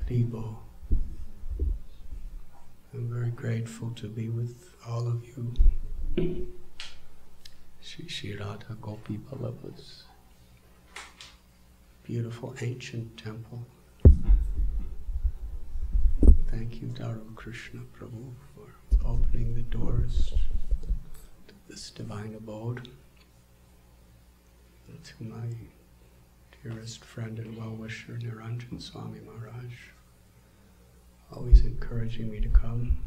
Haribo. I'm very grateful to be with all of you. Shri Radha Gopi Vallabha's beautiful ancient temple. Thank you, Daru Krishna Prabhu, for opening the doors to this divine abode. And to my dearest friend and well-wisher, Niranjan Swami Maharaj, always encouraging me to come.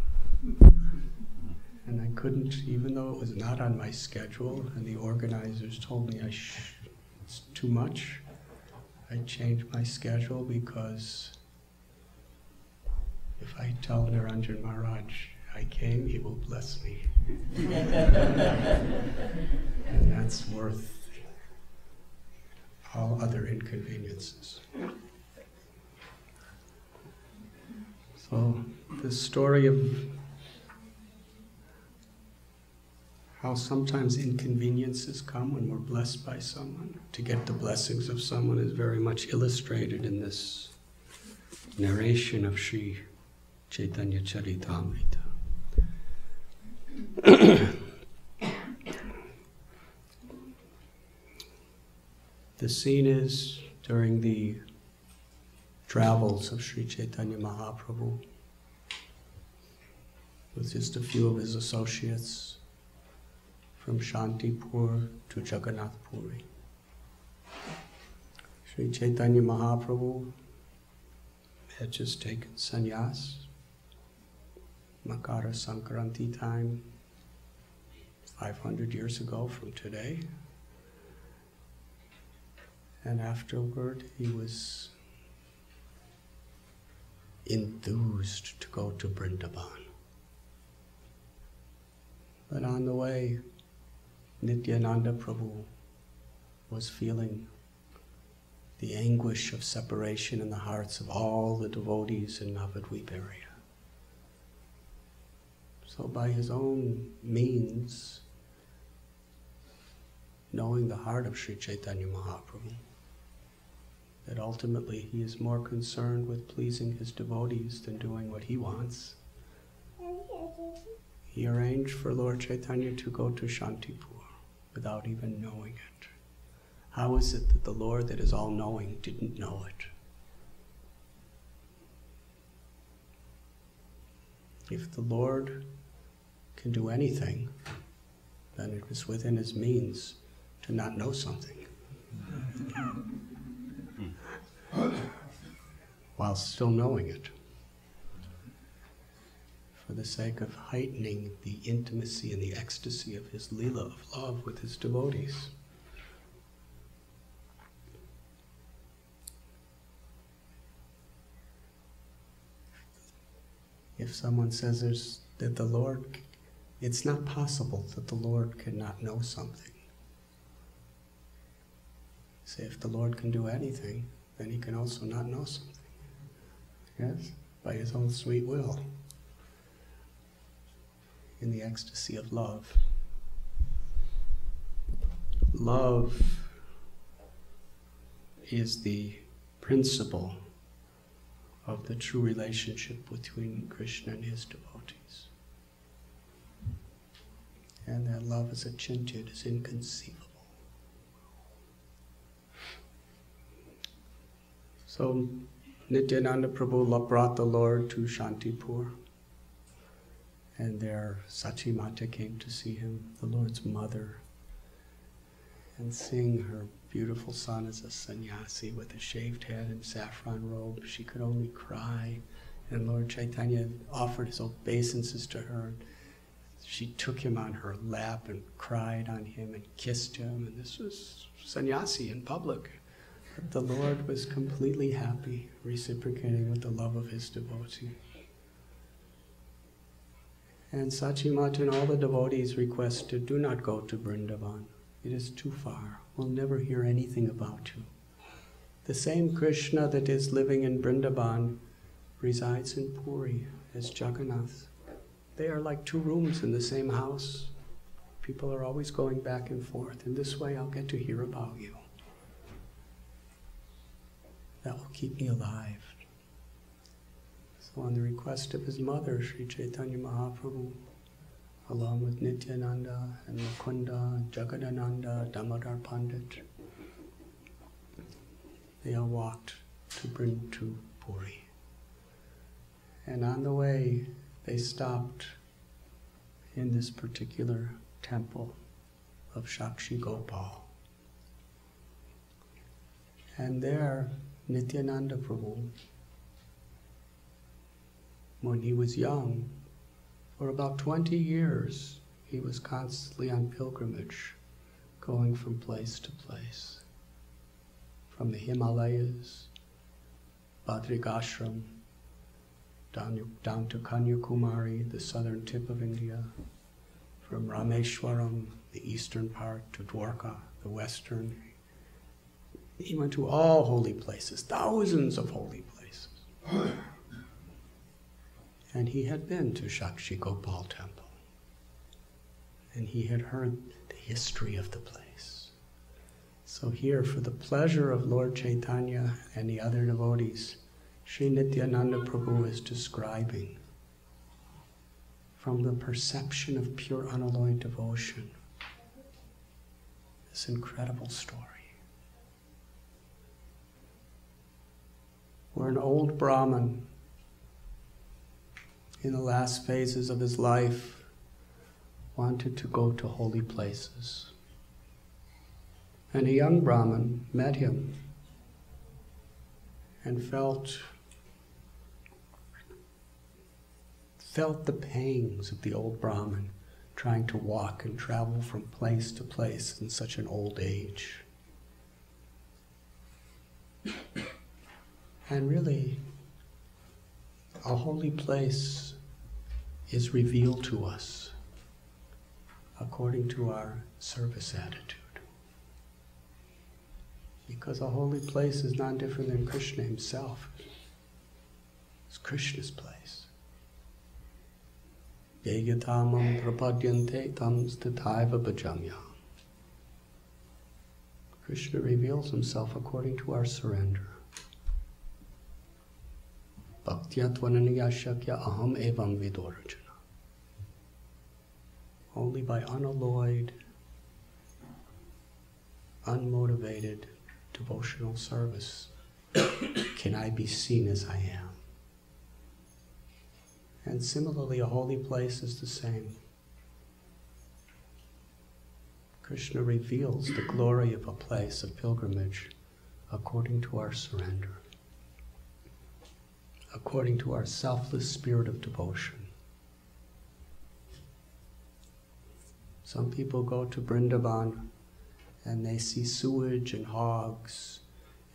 And I couldn't, even though it was not on my schedule, and the organizers told me it's too much, I changed my schedule because if I tell Niranjan Maharaj I came, he will bless me. And that's worth all other inconveniences. So the story of how sometimes inconveniences come when we're blessed by someone, to get the blessings of someone, is very much illustrated in this narration of Sri Caitanya Caritamrita. The scene is during the travels of Sri Caitanya Mahaprabhu with just a few of his associates from Shantipur to Jagannath Puri. Sri Caitanya Mahaprabhu had just taken sannyas, Makara Sankranti time, 500 years ago from today. And afterward, he was enthused to go to Vrindavan. But on the way, Nityananda Prabhu was feeling the anguish of separation in the hearts of all the devotees in Navadvip area. So by his own means, knowing the heart of Sri Caitanya Mahaprabhu, that ultimately he is more concerned with pleasing his devotees than doing what he wants, he arranged for Lord Chaitanya to go to Shantipur without even knowing it. How is it that the Lord that is all-knowing didn't know it? If the Lord can do anything, then it was within his means to not know something, while still knowing it, for the sake of heightening the intimacy and the ecstasy of his lila of love with his devotees. If someone says that the Lord, it's not possible that the Lord cannot know something. Say, if the Lord can do anything, then he can also not know something. Yes? By his own sweet will. In the ecstasy of love. Love is the principle of the true relationship between Krishna and his devotees. And that love is achintya, is inconceivable. So Nityananda Prabhu brought the Lord to Shantipur, and there Sachimata came to see him, the Lord's mother, and seeing her beautiful son as a sannyasi with a shaved head and saffron robe, she could only cry. And Lord Chaitanya offered his obeisances to her. She took him on her lap and cried on him and kissed him, and this was sannyasi in public. But the Lord was completely happy, reciprocating with the love of his devotee. And Sachimata and all the devotees requested, do not go to Vrindavan. It is too far. We'll never hear anything about you. The same Krishna that is living in Vrindavan resides in Puri as Jagannath. They are like two rooms in the same house. People are always going back and forth. In this way, I'll get to hear about you. That will keep me alive. So on the request of his mother, Sri Caitanya Mahaprabhu, along with Nityananda and Mukunda, Jagadananda, Damodar Pandit, they all walked to Puri. And on the way, they stopped in this particular temple of Shakshi Gopal. And there, Nityananda Prabhu, when he was young, for about 20 years, he was constantly on pilgrimage, going from place to place. From the Himalayas, Badrikashram, down to Kanyakumari, the southern tip of India, from Rameshwaram, the eastern part, to Dwarka, the western. He went to all holy places, thousands of holy places. And he had been to Shakshi Gopal Temple. And he had heard the history of the place. So here, for the pleasure of Lord Chaitanya and the other devotees, Sri Nityananda Prabhu is describing from the perception of pure unalloyed devotion this incredible story. Where an old Brahmin, in the last phases of his life, wanted to go to holy places. And a young Brahmin met him and felt the pangs of the old Brahmin trying to walk and travel from place to place in such an old age. And really, a holy place is revealed to us according to our service attitude. Because a holy place is not different than Krishna himself. It's Krishna's place. Yeyatamam prapadyante tam stataiva bhajamya. Krishna reveals himself according to our surrender. Bhaktya tvananiya shakya aham evam vidorajana. Only by unalloyed, unmotivated devotional service can I be seen as I am. And similarly, a holy place is the same. Krishna reveals the glory of a place of pilgrimage according to our surrender, according to our selfless spirit of devotion. Some people go to Vrindavan and they see sewage and hogs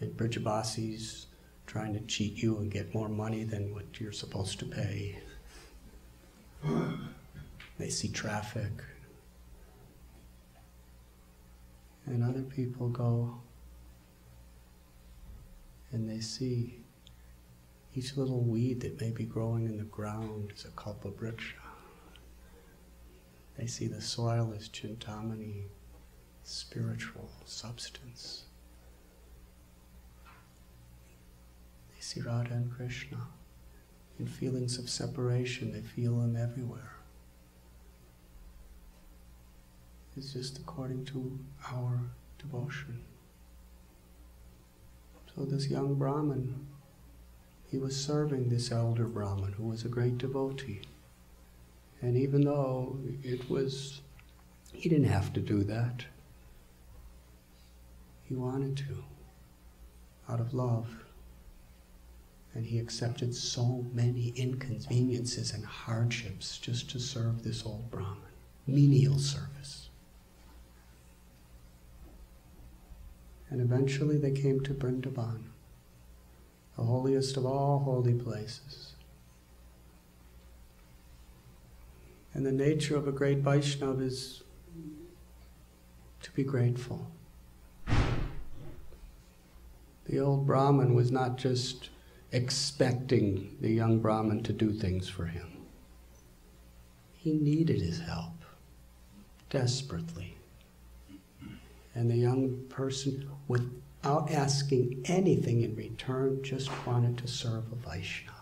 and Brijabasis trying to cheat you and get more money than what you're supposed to pay. They see traffic. And other people go and they see each little weed that may be growing in the ground is a kalpavriksha. They see the soil as chintamani, spiritual substance. They see Radha and Krishna. In feelings of separation, they feel them everywhere. It's just according to our devotion. So this young Brahmin, he was serving this elder Brahmin who was a great devotee. And even though he didn't have to do that, he wanted to, out of love. And he accepted so many inconveniences and hardships just to serve this old Brahmin. Menial service. And eventually they came to Vrindavan, the holiest of all holy places. And the nature of a great Vaishnava is to be grateful. The old Brahmin was not just expecting the young Brahmin to do things for him. He needed his help, desperately. And the young person, without asking anything in return, just wanted to serve a Vaishnava.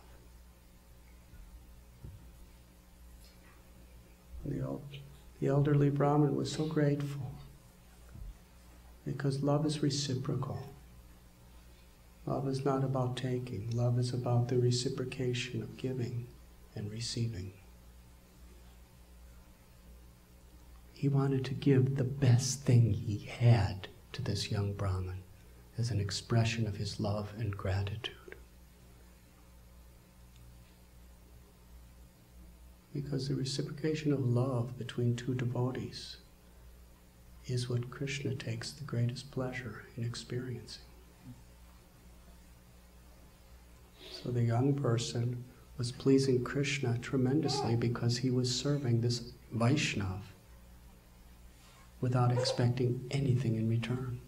The elderly Brahmin was so grateful, because love is reciprocal. Love is not about taking. Love is about the reciprocation of giving and receiving. He wanted to give the best thing he had to this young Brahmin as an expression of his love and gratitude. Because the reciprocation of love between two devotees is what Krishna takes the greatest pleasure in experiencing. So the young person was pleasing Krishna tremendously because he was serving this Vaishnava without expecting anything in return.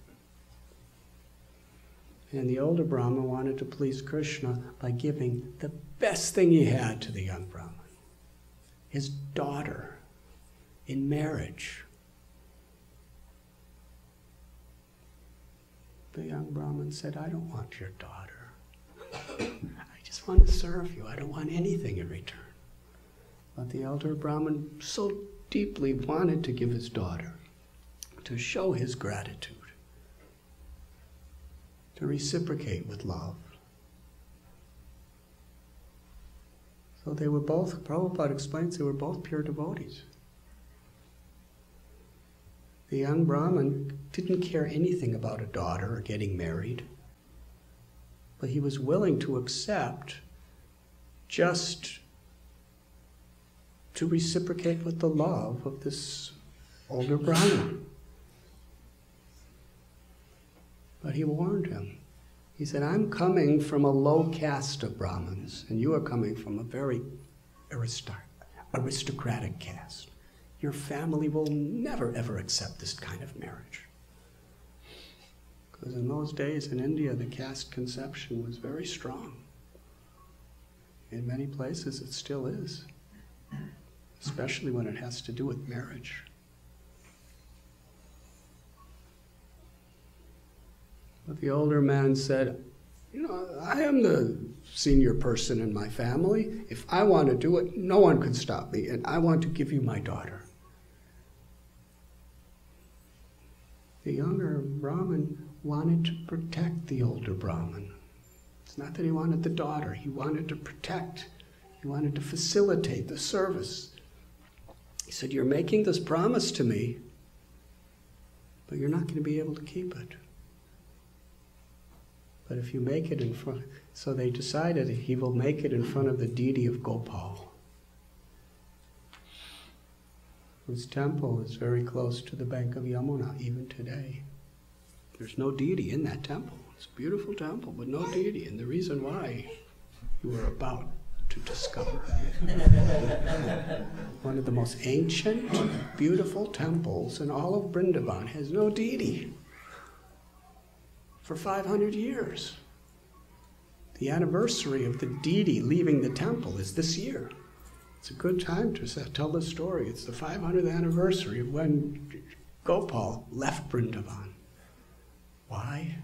And the older Brahmin wanted to please Krishna by giving the best thing he had to the young Brahmin, his daughter, in marriage. The young Brahmin said, I don't want your daughter. I just want to serve you. I don't want anything in return. But the elder Brahmin so deeply wanted to give his daughter, to show his gratitude, to reciprocate with love. So they were both, Prabhupada explains, they were both pure devotees. The young Brahmin didn't care anything about a daughter or getting married, but he was willing to accept just to reciprocate with the love of this older Brahmin. But he warned him. He said, I'm coming from a low caste of Brahmins, and you are coming from a very aristocratic caste. Your family will never, ever accept this kind of marriage. Because in those days in India, the caste conception was very strong. In many places, it still is, especially when it has to do with marriage. But the older man said, I am the senior person in my family. If I want to do it, no one can stop me, and I want to give you my daughter. The younger Brahmin wanted to protect the older Brahmin. It's not that he wanted the daughter, he wanted to protect, he wanted to facilitate the service. He said, you're making this promise to me, but you're not going to be able to keep it. But if you make it in front, so they decided he will make it in front of the deity of Gopal, whose temple is very close to the bank of Yamuna, even today. There's no deity in that temple. It's a beautiful temple, but no deity. And the reason why you were about to discover. One of the most ancient, beautiful temples in all of Vrindavan has no deity. For 500 years. The anniversary of the deity leaving the temple is this year. It's a good time to tell the story. It's the 500th anniversary of when Gopal left Vrindavan. Why?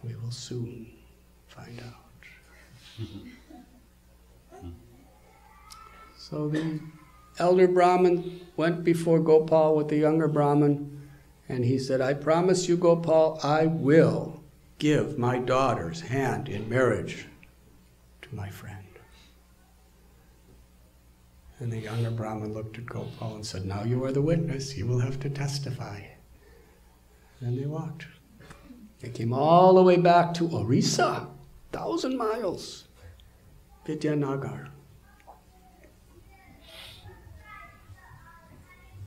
We will soon find out. So the elder Brahmin went before Gopal with the younger Brahmin, and he said, I promise you, Gopal, I will give my daughter's hand in marriage to my friend. And the younger Brahmin looked at Gopal and said, now you are the witness, you will have to testify. And they walked. They came all the way back to Orissa, 1,000 miles, Vidyanagar.